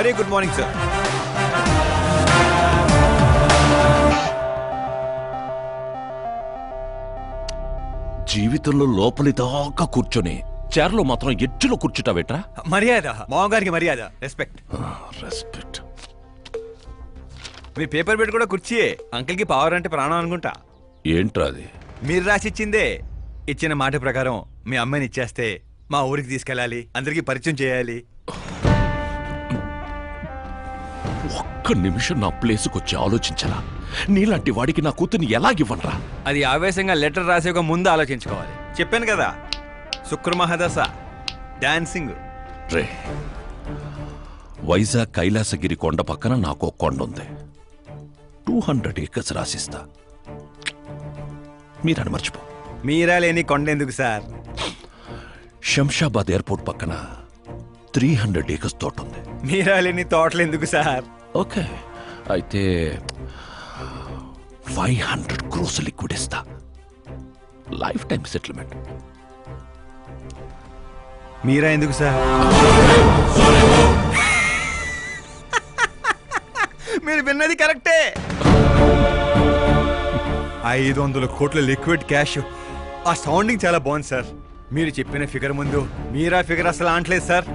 Very good morning sir. జీవితంలో లోపలి దాకా కూర్చొని చైర్లో మాత్రం ఎడ్జ్లో కూర్చుంటావేట్రా? మర్యాద, మామగారికి మర్యాద, రెస్పెక్ట్. రెస్పెక్ట్. మీ పేపర్ పెట్టి కూడా కుర్చీయే. అంకిల్కి పవర్ అంటే ప్రాణం అనుకుంటా. ఏంట్రా అది? మీరు రాసిచ్చిందే. ఇచ్చిన మాట ప్రకారం మీ అమ్మాయిని ఇచ్చేస్తే మా ఊరికి తీసుకెళ్ళాలి, అందరికీ పరిచయం చేయాలి. ఒక్క నిమిషం నా ప్లేస్కి వచ్చి ఆలోచించరా? నీలాంటి వాడికి నా కూతుర్ని ఎలాగివ్వనరా? అది ఆవేశంగా లెటర్ రాసే ఒక ముందు ఆలోచించుకోవాలి. చెప్పాను కదా, శుక్ర మహాదశ, డాన్సింగ్. రే, వైజాగ్ కైలాసగిరి కొండ పక్కన నాకు ఒక కొండ ఉంది. 200 acres రాసిస్తా. మీరని మర్చిపో. మీరా లేని కొండ ఎందుకు సార్? శంషాబాద్ ఎయిర్పోర్ట్ పక్కన 300 acres తోట ఉంది. మీరా లేని తోటలు ఎందుకు సార్? ఓకే, అయితే 500 crores లిక్విడ్ ఇస్తా. Life time settlement. మీరా ఎందుకు సార్? మీరు విన్నది కరెక్టే. 500 కోట్ల లిక్విడ్ క్యాష్. ఆ సౌండింగ్ చాలా బాగుంది సార్. మీరు చెప్పిన ఫిగర్ ముందు మీరా ఫిగర్ అసలు ఆంటలేదు సార్.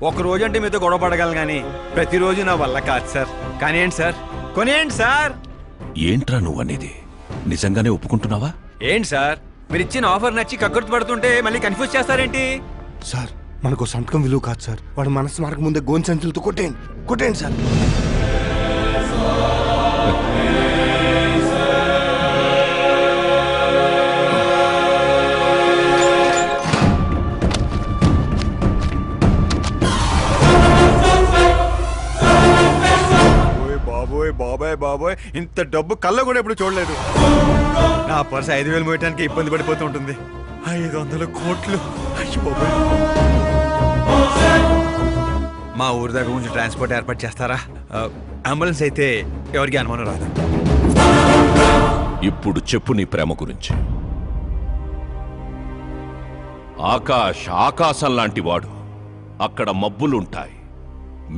ఒక రోజు అంటే మీతో గొడవ పడగలను కానీ ప్రతిరోజు నా వల్ల కాదు సార్. కానీ ఏంటి సార్, కొనేయండి సార్. ఏంట్రా నువ్వనేది? నిజంగానే ఒప్పుకుంటున్నావా? ఏంటి సార్, మీరు ఇచ్చిన ఆఫర్ నచ్చి కక్కుర్తి పడుతుంటే మళ్ళీ కన్ఫ్యూజ్ చేస్తారేంటి? సార్, మనకు సంతకం విలువ కాదు సార్. వాడు మనసు మార్గ ముందే గోన్ సంచులతో కొట్టేయండి, కొట్టేయండి సార్. బాబోయ్ బాబాయ్ బాబోయ్, ఇంత డబ్బు కళ్ళ కూడా ఎప్పుడు చూడలేదు. నా పర్స్ 5,000 మోయటానికి ఇబ్బంది పడిపోతూ ఉంటుంది. 500 కోట్లు. అయ్యో బాబోయ్. మా ఊరి దగ్గర కొంచెం ట్రాన్స్పోర్ట్ ఏర్పాటు చేస్తారా? అంబులెన్స్ అయితే ఎవరికి అనుమానం రాదు. ఇప్పుడు చెప్పు నీ ప్రేమ గురించి. ఆకాశం లాంటి వాడు. అక్కడ మబ్బులుంటాయి,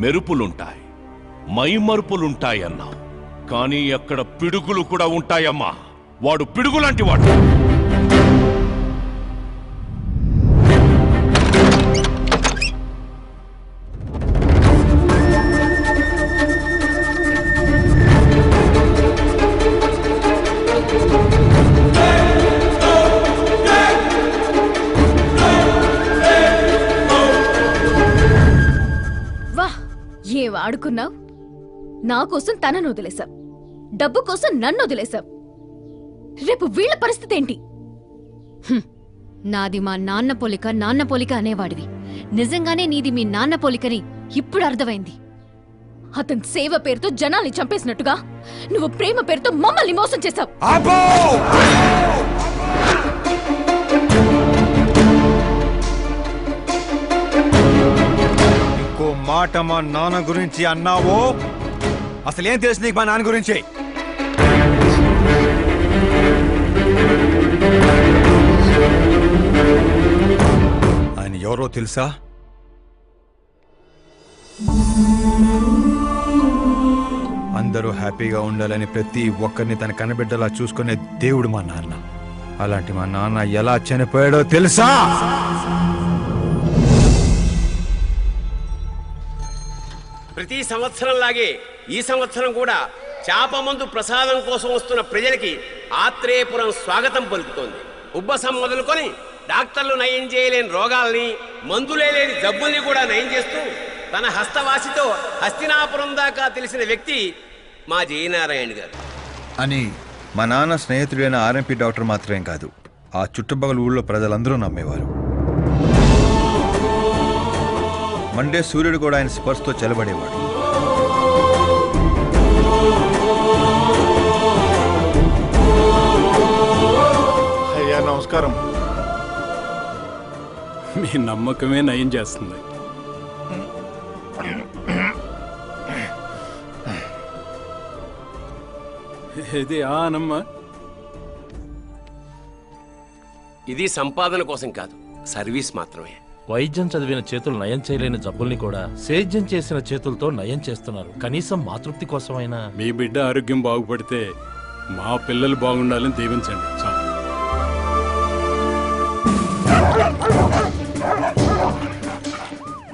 మెరుపులుంటాయి, మైమరుపులుంటాయి అన్నా. కానీ అక్కడ పిడుగులు కూడా ఉంటాయమ్మా. వాడు పిడుగులాంటి వాడు. ఏం ఆడుకున్నావు? నా కోసం తనను వదిలేశావు, డబ్బు కోసం నన్ను వదిలేశావు. రేపు వీళ్ళ పరిస్థితి ఏంటి? నాది మా నాన్న పోలిక అనేవాడివి. నిజంగానే నీది మీ నాన్న పోలికని ఇప్పుడు అర్థమైంది. అతని సేవ పేరుతో జనాల్ని చంపేసినట్టుగా నువ్వు ప్రేమ పేరుతో మమ్మల్ని మోసం చేశావు. ఇంకో మాట మా నాన్న గురించి అన్నావో అసలేం తెలుసు నీకు మా నాన్న గురించి? ఆయన ఎవరో తెలుసా? అందరూ హ్యాపీగా ఉండాలని ప్రతి ఒక్కరిని తన కనబిడ్డలా చూసుకునే దేవుడు మా నాన్న. అలాంటి మా నాన్న ఎలా చనిపోయాడో తెలుసా? ప్రతి సంవత్సరం లాగే ఈ సంవత్సరం కూడా చాపమందు ప్రసాదం కోసం వస్తున్న ప్రజలకి ఆత్రేయపురం స్వాగతం పలుకుతోంది. ఉబ్బసం మొదలుకొని డాక్టర్లు నయం చేయలేని రోగాల్ని, మందులే లేని జబ్బుల్ని కూడా నయం చేస్తూ తన హస్తవాసితో హస్తినాపురం దాకా తెలిసిన వ్యక్తి మా జయనారాయణ గారు అని మా నాన్న స్నేహితుడైన ఆర్ఎంపీ డాక్టర్ మాత్రమే కాదు, ఆ చుట్టుపక్కల ఊళ్ళో ప్రజలందరూ నమ్మేవారు. మండే సూర్యుడు కూడా ఆయన స్పర్శతో చెలబడేవాడు. అయ్యా నమస్కారం. మీ నమ్మకమే నయం చేస్తుంది. ఇది ఆనమ్మా. ఇది సంపాదన కోసం కాదు, సర్వీస్ మాత్రమే. వైద్యం చదివిన చేతులు నయం చేయలేని జబ్బుల్ని కూడా సేద్యం చేసిన చేతులతో నయం చేస్తున్నారు. కనీసం మాతృప్తి కోసమైనా. మీ బిడ్డ ఆరోగ్యం బాగుపడితే మా పిల్లలు బాగుండాలని దీవించండి చాలు.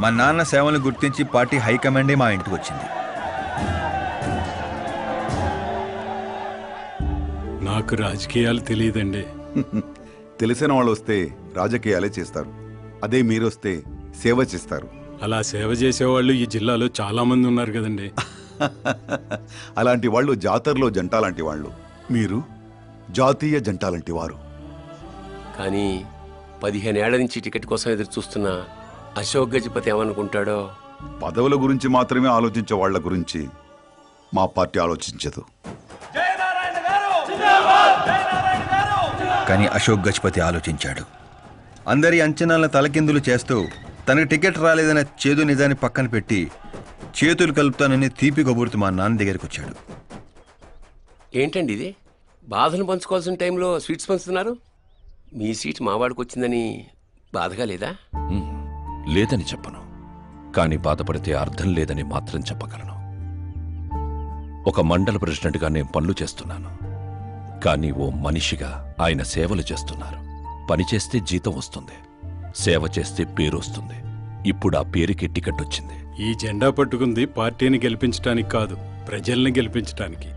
మా నాన్న సేవలను గుర్తించి పార్టీ హైకమాండే మా ఇంటికి వచ్చింది. నాకు రాజకీయాలు తెలియదండి. తెలిసిన వాళ్ళు వస్తే రాజకీయాలే చేస్తారు. అదే మీరు వస్తే సేవ చేస్తారు. అలా సేవ చేసేవాళ్ళు ఈ జిల్లాలో చాలా మంది ఉన్నారు కదండి. అలాంటి వాళ్ళు జాతరలో జంట లాంటి వాళ్ళు. మీరు జాతీయ జంట లాంటి వారు. కానీ 15 ఏళ్ల నుంచి టికెట్ కోసం ఎదురు చూస్తున్న అశోక్ గజపతి ఏమనుకుంటాడో. పదవుల గురించి మాత్రమే ఆలోచించే వాళ్ళ గురించి మా పార్టీ ఆలోచించదు. కానీ అశోక్ గజపతి ఆలోచించాడు. అందరి అంచనాలను తలకిందులు చేస్తూ తనకు టికెట్ రాలేదనే చేదు నిజాన్ని పక్కన పెట్టి చేతులు కలుపుతానని తీపి కబురుతూ మా నాన్న దగ్గరికి వచ్చాడు. ఏంటండి ఇది? బాధను పంచుకోవాల్సిన టైంలో స్వీట్స్ పంచుతున్నారు. మీ సీట్ మావాడికి వచ్చిందని బాధగా లేదా? లేదని చెప్పను, కానీ బాధపడితే అర్థం లేదని మాత్రం చెప్పగలను. ఒక మండల ప్రెసిడెంట్గా నేను పనులు చేస్తున్నాను, కానీ ఓ మనిషిగా ఆయన సేవలు చేస్తున్నారు. పని చేస్తే జీతం వస్తుంది, సేవ చేస్తే పేరు వస్తుంది. ఇప్పుడు ఆ పేరుకి టికెట్ వచ్చింది. ఈ జెండా పట్టుకుంది పార్టీని గెలిపించడానికి కాదు, ప్రజల్ని గెలిపించడానికి.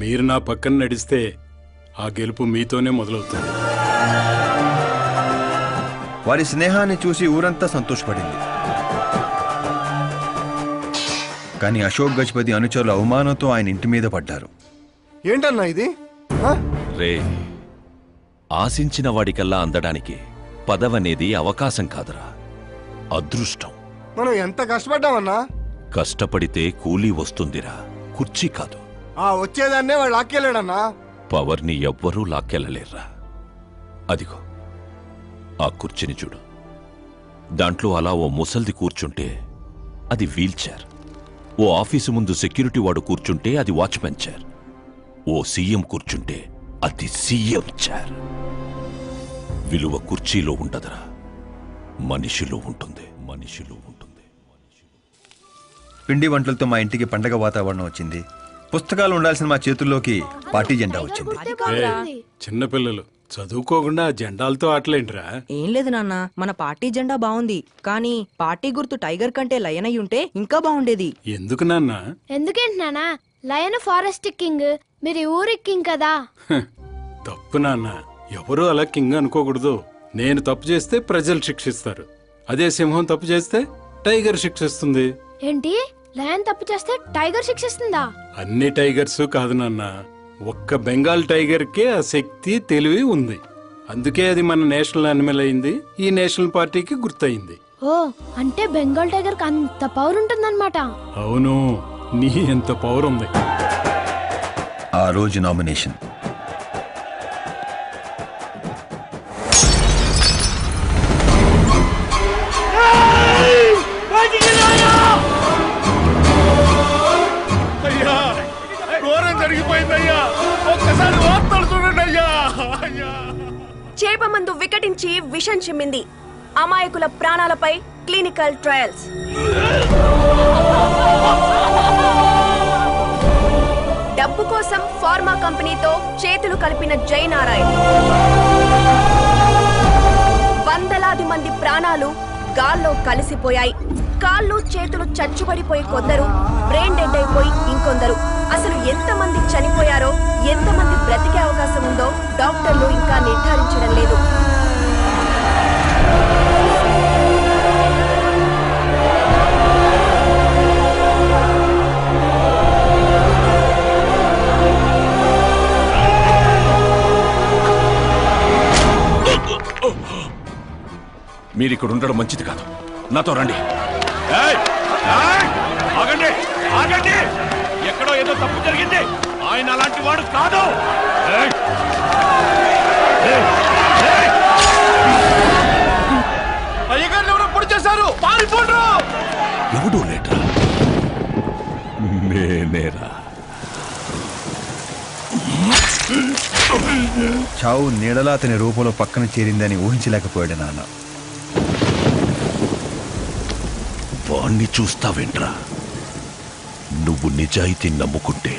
మీరు నా పక్కన నడిస్తే ఆ గెలుపు మీతోనే మొదలవుతుంది. వారి స్నేహాన్ని చూసి ఊరంతా సంతోషపడింది. కానీ అశోక్ గజపతి అనుచరుల అవమానంతో ఆయన ఇంటి మీద పడ్డారు. ఏంటన్నా ఇది? ఆ? రే, ఆశించిన వాడికల్లా అందడానికి పదవనేది అవకాశం కాదురా, అదృష్టం. మనం ఎంత కష్టపడ్డామన్నా? కష్టపడితే కూలీ వస్తుందిరా, కుర్చీ కాదు. ఆ వచ్చేదాన్నే వాడు లాక్కెళ్ళాడన్నా. పవర్ని ఎవ్వరూ లాక్కెళ్ళలేర్రా. అదిగో ఆ కుర్చీని చూడు. దాంట్లో అలా ఓ ముసల్ది కూర్చుంటే అది వీల్ చైర్. ఓ ఆఫీసు ముందు సెక్యూరిటీ వాడు కూర్చుంటే అది వాచ్మెన్ చైర్. ఓ సీఎం కూర్చుంటే అది సీఎం చైర్. విలువ కుర్చీలో ఉండదురా, మనిషిలో ఉంటుంది. మనిషిలో ఉంటుంది. పిండి వంటలతో మా ఇంటికి పండగ వాతావరణం వచ్చింది. పుస్తకాలు ఉండాల్సిన మా చేతుల్లోకి పార్టీ జెండా వచ్చింది. చిన్నపిల్లలు చదువుకోకుండా ఆ జెండాలతో ఆటలేంట్రా? ఏం లేదు నాన్న, మన పార్టీ జెండా బాగుంది, కానీ పార్టీ గుర్తు టైగర్ కంటే లయన్ అయి ఉంటే ఇంకా బాగుండేది. ఎందుకు నాన్న? ఎందుకేంటి నానా? లయన్ ఫారెస్ట్ కింగ్, మీరు ఊరి కింగ్ కదా. తప్పు నాన్న, ఎవరూ అలా కింగ్ అనుకోకూడదు. నేను తప్పు చేస్తే ప్రజలు శిక్షిస్తారు, అదే సింహం తప్పు చేస్తే టైగర్ శిక్షిస్తుంది. ఏంటి? లయన్ తప్పు చేస్తే టైగర్ శిక్షిస్తుందా? అన్ని టైగర్స్ కాదు నాన్న, ఒక్క బెంగాల్ టైగర్ కే ఆ శక్తి తెలివి ఉంది. అందుకే అది మన నేషనల్ యానిమల్ అయింది, ఈ నేషనల్ పార్టీకి గుర్తయింది. ఓ, అంటే బెంగాల్ టైగర్ కి అంత పవర్ ఉంటుందన్నమాట. అవును, నీ ఎంత పవర్ ఉంది. ఆ రోజు నామినేషన్. చేప మందు వికటించి విషం చిమ్మింది. అమాయకుల ప్రాణాలపై క్లినికల్ ట్రయల్స్. డబ్బు కోసం ఫార్మా కంపెనీతో చేతులు కలిపిన జయనారాయణ్. వందలాది మంది ప్రాణాలు గాల్లో కలిసిపోయాయి. కాళ్ళు చేతులు చచ్చుబడిపోయి కొందరు, బ్రెయిన్ డెడ్ అయిపోయి ఇంకొందరు. అసలు ఎంతమంది చనిపోయారో, ఎంతమంది బ్రతికే అవకాశం ఉందో డాక్టర్లు ఇంకా నిర్ధారించడం లేదు. మీరిక్కడ ఉండడం మంచిది కాదు, నాతో రండి. ఆగండి, ఆగండి, ఎక్కడో ఏదో తప్పు జరిగింది. ఆయన అలాంటి వాడు కాదు. అయ్యగారిని ఎవరో పొడి చేశారు, పారిపోండ్రు. ఎవడూ లేట్రా, నేనేరా. చావు నీడలా అతని రూపంలో పక్కన చేరిందని ఊహించలేకపోయాడు నాన్న. వాణ్ణి చూస్తావేంట్రా? నువ్వు నిజాయితీ నమ్ముకుంటే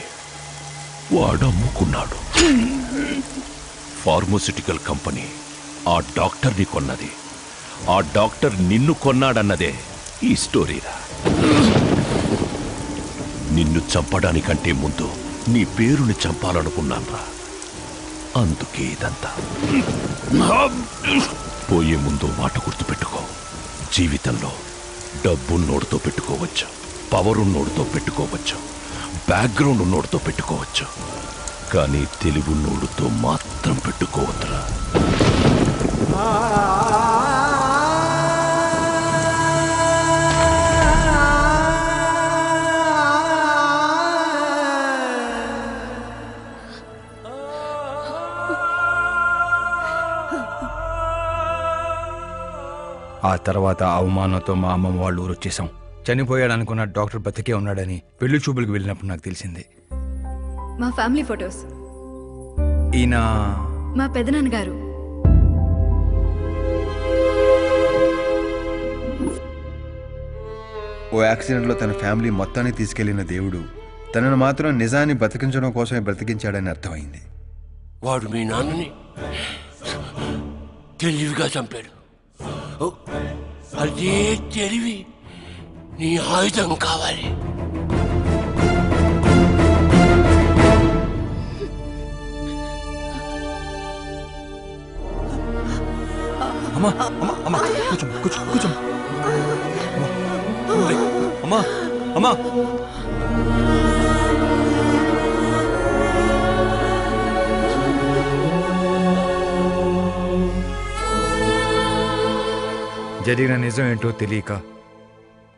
వాడు అమ్ముకున్నాడు. ఫార్మస్యూటికల్ కంపెనీ ఆ డాక్టర్ని కొన్నది. ఆ డాక్టర్ నిన్ను కొన్నాడన్నదే ఈ స్టోరీరా. నిన్ను చంపడానికంటే ముందు నీ పేరుని చంపాలనుకున్నాన్రా. అందుకే ఇదంతా. పోయే ముందు మాట గుర్తుపెట్టుకో. జీవితంలో డబ్బున్నోడితో పెట్టుకోవచ్చు, పవర్ ఉన్నోడితో పెట్టుకోవచ్చు, బ్యాక్గ్రౌండ్ ఉన్నోడితో పెట్టుకోవచ్చు, కానీ తెలివున్నోడితో మాత్రం పెట్టుకోవద్దురా. ఆ తర్వాత అవమానంతో మా అమ్మమ్మ వాళ్ళు ఊరు వచ్చేసాం. చనిపోయాడు అనుకున్న డాక్టర్ బతికే ఉన్నాడని పెళ్లి చూపులకు వెళ్ళినప్పుడు నాకు తెలిసింది. మా ఫ్యామిలీ ఫొటోస్. ఈయన మా పెదనాన్నగారు. ఓ యాక్సిడెంట్లో తన ఫ్యామిలీ మొత్తాన్ని తీసుకెళ్లిన దేవుడు తనను మాత్రం నిజాన్ని బతికించడం కోసమే బ్రతికించాడని అర్థమైంది. వాడు మీ నాన్నని తెలివిగా చంపాడు. అదే తెలివి నీ ఆయుధం కావాలి. అమ్మా అమ్మా అమ్మా కూర్చో కూర్చో కూర్చో. అమ్మా అమ్మా జరిగిన నిజం ఏంటో తెలియక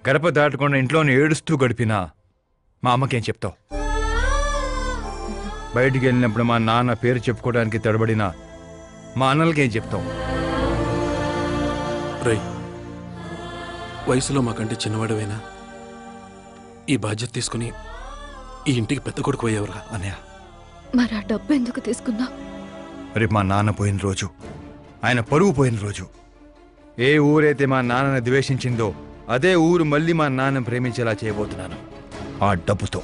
గడప దాటకుండా ఇంట్లోనే ఏడుస్తూ గడిపినా మా అమ్మకేం చెప్తావు? బయటికి వెళ్ళినప్పుడు మా నాన్న పేరు చెప్పుకోవడానికి తడబడిన మా అన్నలకేం చెప్తావు? రై, వయసులో మాకంటే చిన్నవాడవేనా? ఈ బాధ్యత తీసుకుని ఈ ఇంటికి పెద్ద కొడుకు అయ్యేవరా? అన్నయ్య, మరి ఆ డబ్బు ఎందుకు తీసుకున్నా? రేపు మా నాన్న పోయిన రోజు, ఆయన పరువు పోయిన రోజు. ఏ ఊరైతే మా నాన్నని ద్వేషించిందో అదే ఊరు మళ్ళీ మా నాన్న ప్రేమించేలా చేయబోతున్నాను, ఆ డబ్బుతో.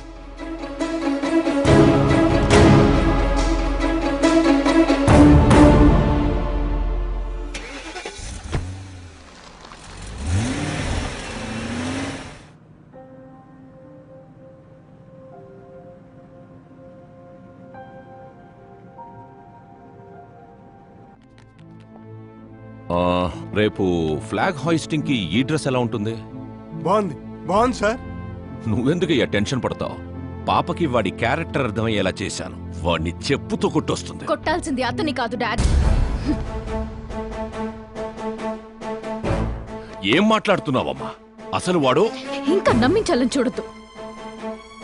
రేపు ఫ్లాగ్ హాయిస్టింగ్ కి ఈ డ్రెస్ ఎలా ఉంటుంది? బాగుంది బాగుంది సార్. నువ్వెందుకు టెన్షన్ పడతావు? పాపకి వాడి క్యారెక్టర్ అర్థమయ్యేలా చేశాను. వాడిని చెప్పుతో కొట్టొస్తుంది. కొట్టాల్సింది అతని కాదు డాడ్. ఏం మాట్లాడుతున్నావమ్మా? అసలు వాడు ఇంకా నమ్మించాలని చూడొద్దు.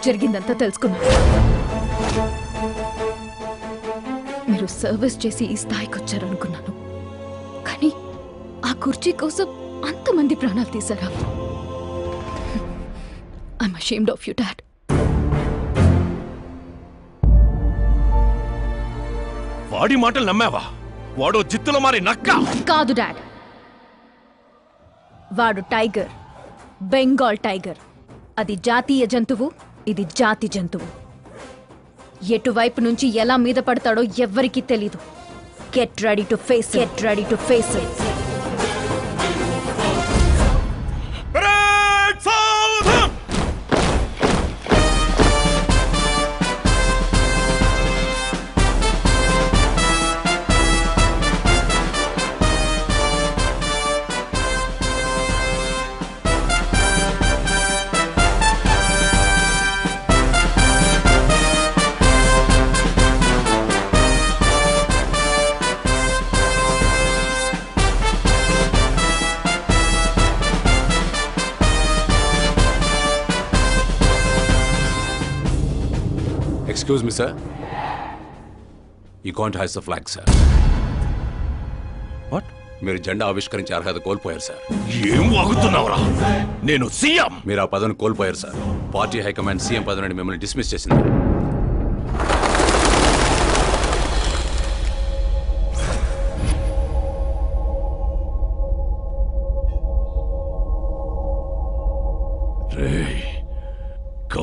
జరిగిందంతా తెలుసుకున్నా. మీరు సర్వీస్ చేసి ఈ స్థాయికి వచ్చారనుకున్నాను, కానీ ఆ కుర్చీ కోసం అంతమంది ప్రాణాలు తీశారా? I'm ashamed of you dad. వాడి మాటలు నమ్మావా? వాడు జిత్తులో మారి నక్క కాదు డాడ్. వాడు టైగర్, బెంగాల్ టైగర్. అది జాతీయ జంతువు, ఇది జాతి జంతువు. ఎటువైపు నుంచి ఎలా మీద పడతాడో ఎవ్వరికీ తెలీదు. Get ready to face, get ready to face it. Excuse me, sir. You can't hoist the flag, sir. What? మీరు జెండా ఆవిష్కరించే అర్హత కోల్పోయారు సార్. ఏం వాగుతున్నావురా? నేను సీఎం. మీరు ఆ పదవిని కోల్పోయారు సార్. పార్టీ హైకమాండ్ సీఎం పదవి నుండి మిమ్మల్ని డిస్మిస్ చేసింది.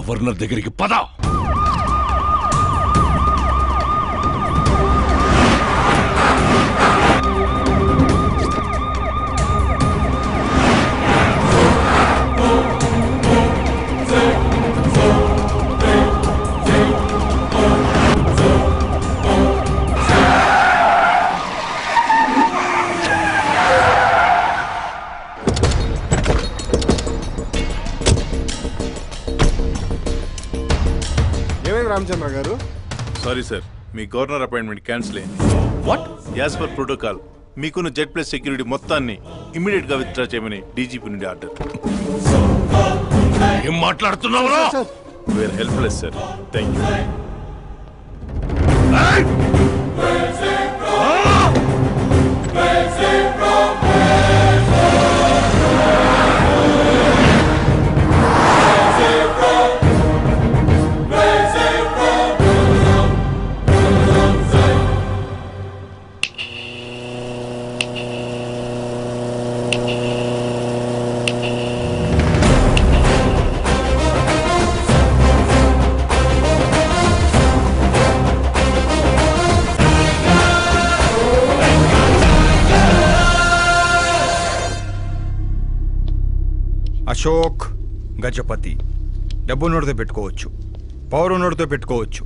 గవర్నర్ దగ్గరికి పద. రామచంద్ర గారు, సారీ సార్, మీ గవర్నర్ అపాయింట్మెంట్ క్యాన్సిల్ అయింది. వాట్? యాజ్ పర్ ప్రోటోకాల్ మీకున్న జెడ్ ప్లస్ సెక్యూరిటీ మొత్తాన్ని ఇమీడియట్ గా విత్డ్రా చేయమని డీజీపీ నుండి ఆర్డర్. ఏం మాట్లాడుతున్నావురా? We're helpless sir. Thank you. Ashok Gajapati. డబ్బు ఉన్నోడితో పెట్టుకోవచ్చు, పవర్ ఉన్నోడితో పెట్టుకోవచ్చు,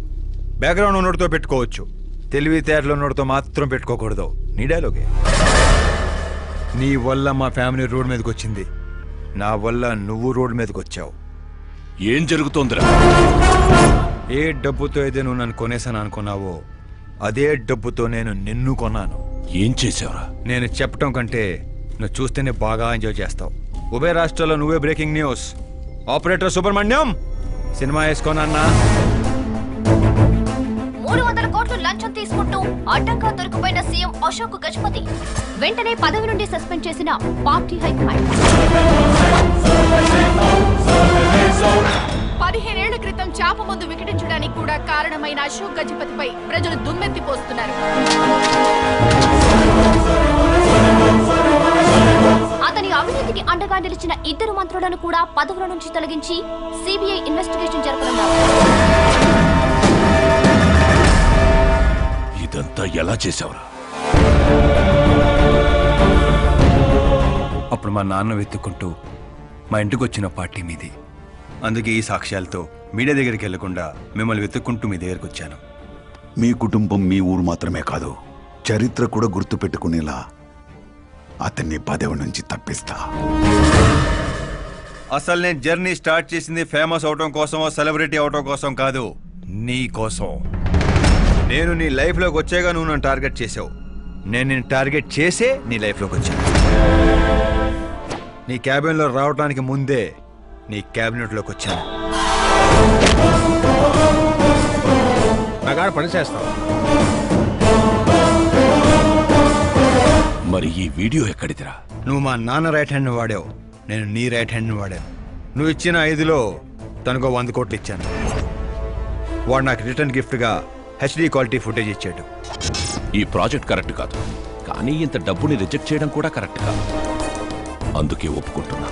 బ్యాక్గ్రౌండ్ ఉన్నోడితో పెట్టుకోవచ్చు, తెలివితేటలు ఉన్నోడితో మాత్రం పెట్టుకోకూడదు. నీ డైలాగే. నీ వల్ల మా ఫ్యామిలీ రోడ్ మీదకి వచ్చింది, నా వల్ల నువ్వు రోడ్ మీదకి వచ్చావు. ఏం జరుగుతోందిరా? ఏ డబ్బుతో అయితే నువ్వు నన్ను కొనేసాను అనుకున్నావో అదే డబ్బుతో నేను నిన్ను కొన్నాను. ఏం చేసావురా? నేను చెప్పటం కంటే నువ్వు చూస్తేనే బాగా ఎంజాయ్ చేస్తావు. ఉభయ రాష్ట్రాల్లో నువ్వే breaking news. Operator Subrahmanyam cinema వేసుకోనన్నా. 300 కోట్లు లంచం తీసుకుంటూ అడ్డంగా దొరికిపోయిన సీఎం అశోక్ గజపతి వెంటనే పదవి నుండి సస్పెండ్ చేసిన పార్టీ హైకమాండ్. 15 ఏళ్ల క్రితం చాప ముందు వికటించడానికి కూడా కారణమైన అశోక్ గజపతిపై ప్రజలు దుమ్మెత్తిపోస్తున్నారు. అతని అవినీతికి అండగా నిలిచిన 2 మంత్రులను కూడా పదవుల నుంచి తొలగించి సిబిఐ ఇన్వెస్టిగేషన్ జరపనున్నారు. ఇదంతా ఎలా చేశావురా? అప్పుడు మా నాన్న వెతుక్కుంటూ మా ఇంటికి వచ్చిన పార్టీ మీది. అందుకే ఈ సాక్ష్యాలతో మీడియా దగ్గరికి వెళ్లకుండా మిమ్మల్ని వెతుక్కుంటూ మీ దగ్గరికి వచ్చాను. మీ కుటుంబం మీ ఊరు మాత్రమే కాదు, చరిత్ర కూడా గుర్తు పెట్టుకునేలా అతన్ని పదవి నుంచి తప్పిస్తా. అసలు నేను జర్నీ స్టార్ట్ చేసింది ఫేమస్ అవటం కోసమో సెలబ్రిటీ అవటం కోసం కాదు, నీ కోసం. నేను నీ లైఫ్లోకి వచ్చాగా నువ్వు నన్ను టార్గెట్ చేసావు. నేను నిన్ను టార్గెట్ చేసే నీ లైఫ్లోకి వచ్చాను. నీ క్యాబిన్లో రావడానికి ముందే నీ క్యాబినెట్లోకి వచ్చాను. నాగాడ పని చేస్తావు. మరి ఈ వీడియో ఎక్కడిదిరా? నువ్వు మా నాన్న రైట్ హ్యాండ్ వాడావు, నేను నీ రైట్ హ్యాండ్ వాడాను. నువ్వు ఇచ్చిన 5లో తనకు 100 కోట్లు ఇచ్చాను. వాడు నాకు రిటర్న్ గిఫ్ట్గా హెచ్డి క్వాలిటీ ఫుటేజ్ ఇచ్చాడు. ఈ ప్రాజెక్ట్ కరెక్ట్ కాదు, కానీ ఇంత డబ్బుని రిజెక్ట్ చేయడం కూడా కరెక్ట్ కాదు. అందుకే ఒప్పుకుంటున్నా.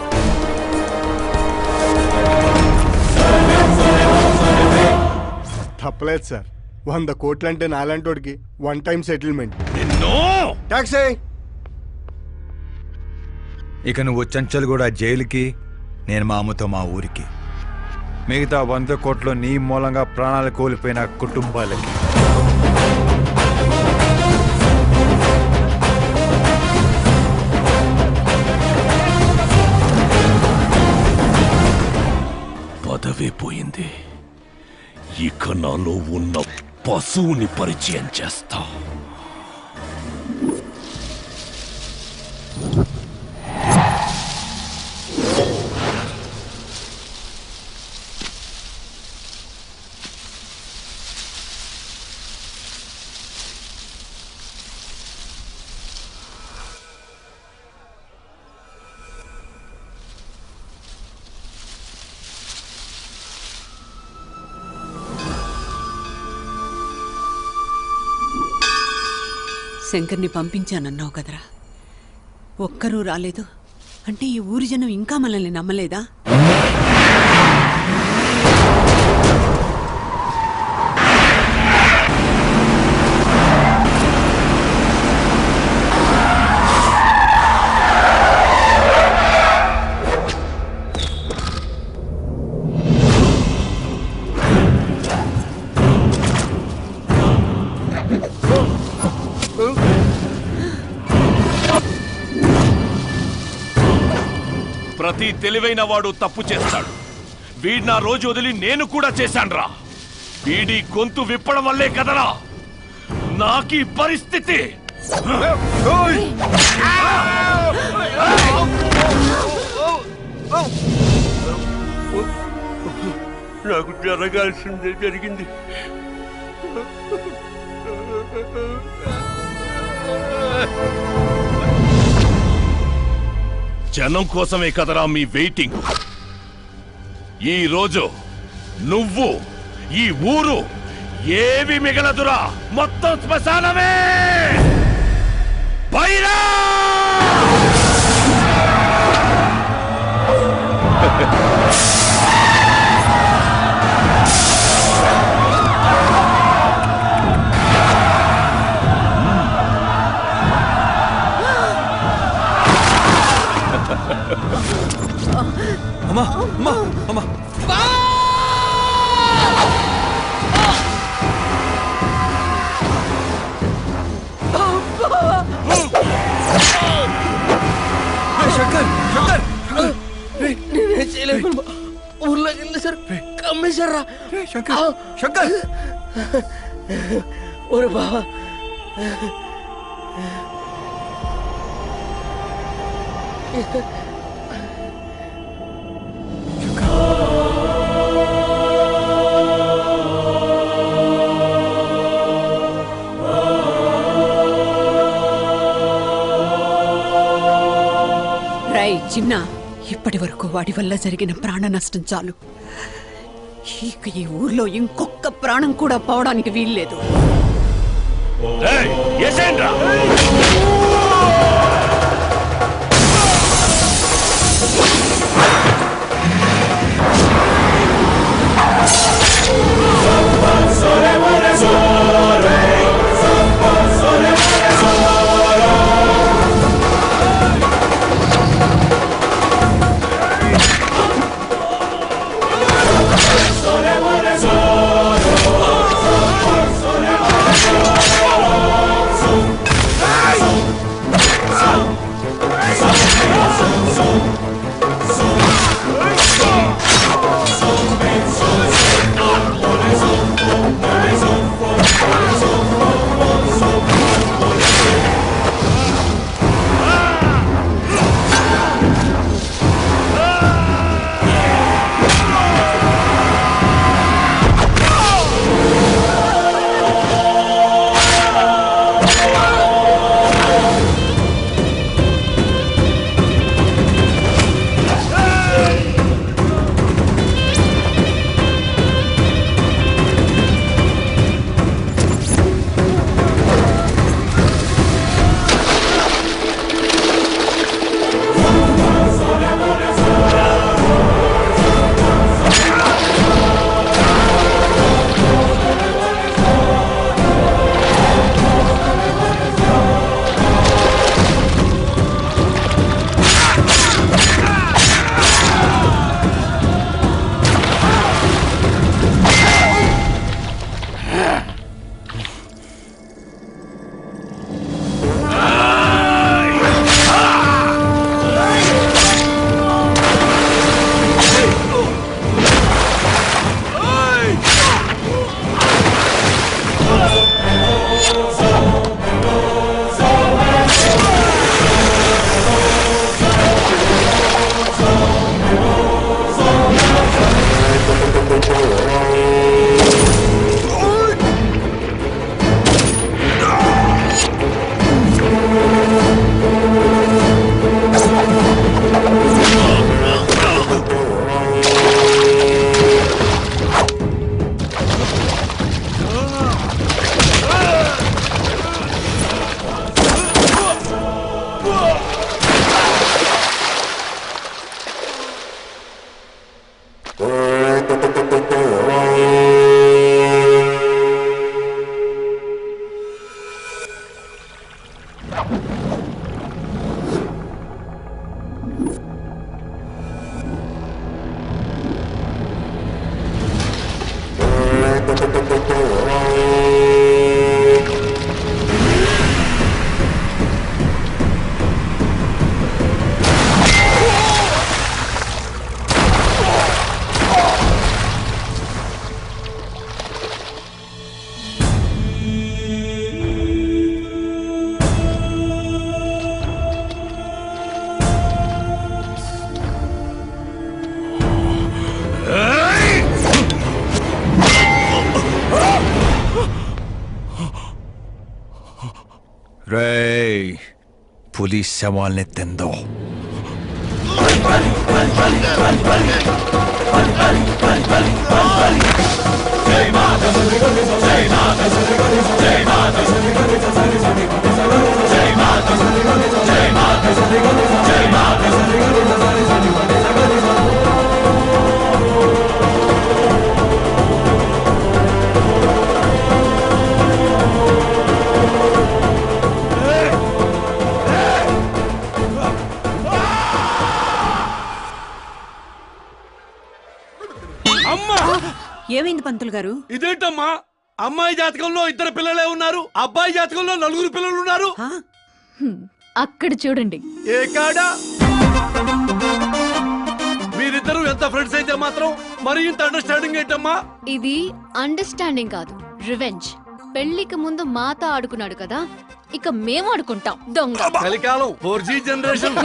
తప్పలేదు సార్. 100 కోట్లు అంటే నాలాంటోడికి 1 టైం సెటిల్మెంట్. ట్యాక్సీ. ఇక నువ్వు చంచల్ కూడా జైలుకి, నేను మా అమ్మతో మా ఊరికి. మిగతా 100 కోట్లు నీ మూలంగా ప్రాణాలు కోల్పోయిన కుటుంబాలకి. పదవే పోయింది, ఇక నాలో ఉన్న పశువుని పరిచయం చేస్తా. శంకర్ని పంపించానన్నావు కదరా, ఒక్కరూ రాలేదు అంటే ఈ ఊరి జనం ఇంకా మనల్ని నమ్మలేదా? ప్రతి తెలివైన వాడు తప్పు చేస్తాడు. వీడి నా రోజు వదిలి నేను కూడా చేశాన్రా. వీడి గొంతు విప్పడం వల్లే కదరా నాకీ పరిస్థితి. నాకు జరగాల్సిందే జరిగింది. జనం కోసమే కదరా మీ వెయిటింగ్. ఈ రోజు నువ్వు ఈ ఊరు ఏవి మిగలదురా, మొత్తం శ్మశానమే. పైరా అమ్మా అమ్మా అమ్మా శంకర్ శంకర్ నేనే చేయలేను. ఊర్లోకి వెళ్ళేసారు, కమ్మేశారా. శంకర్ శంకర్ ఒరే బావా, రై చిన్న, ఇప్పటి వరకు వాడి వల్ల జరిగిన ప్రాణ నష్టం చాలు. ఇక ఈ ఊర్లో ఇంకొక ప్రాణం కూడా పోవడానికి వీల్లేదు. రేయ్ పులి శవాల్ని తిందో. అమ్మా ఏమైంది పంతులు గారు? ఇదేంటమ్మా, అమ్మాయి జాతకంలో 2 పిల్లలే ఉన్నారు, అబ్బాయి జాతకంలో 4 పిల్లలు ఉన్నారు. అక్కడ చూడండి. ఏ కాడా? మీరిద్దరూ ఎంత ఫ్రెండ్స్ అయితే మాత్రం మరి ఇంత అండర్స్టాండింగ్ ఏంటమ్మా? ఇది అండర్స్టాండింగ్ కాదు, రివెంజ్. పెళ్లికి ముందు మాతో ఆడుకున్నాడు కదా, ఇక మేము ఆడుకుంటాం దొంగ. కలికాలం 4G జనరేషన్.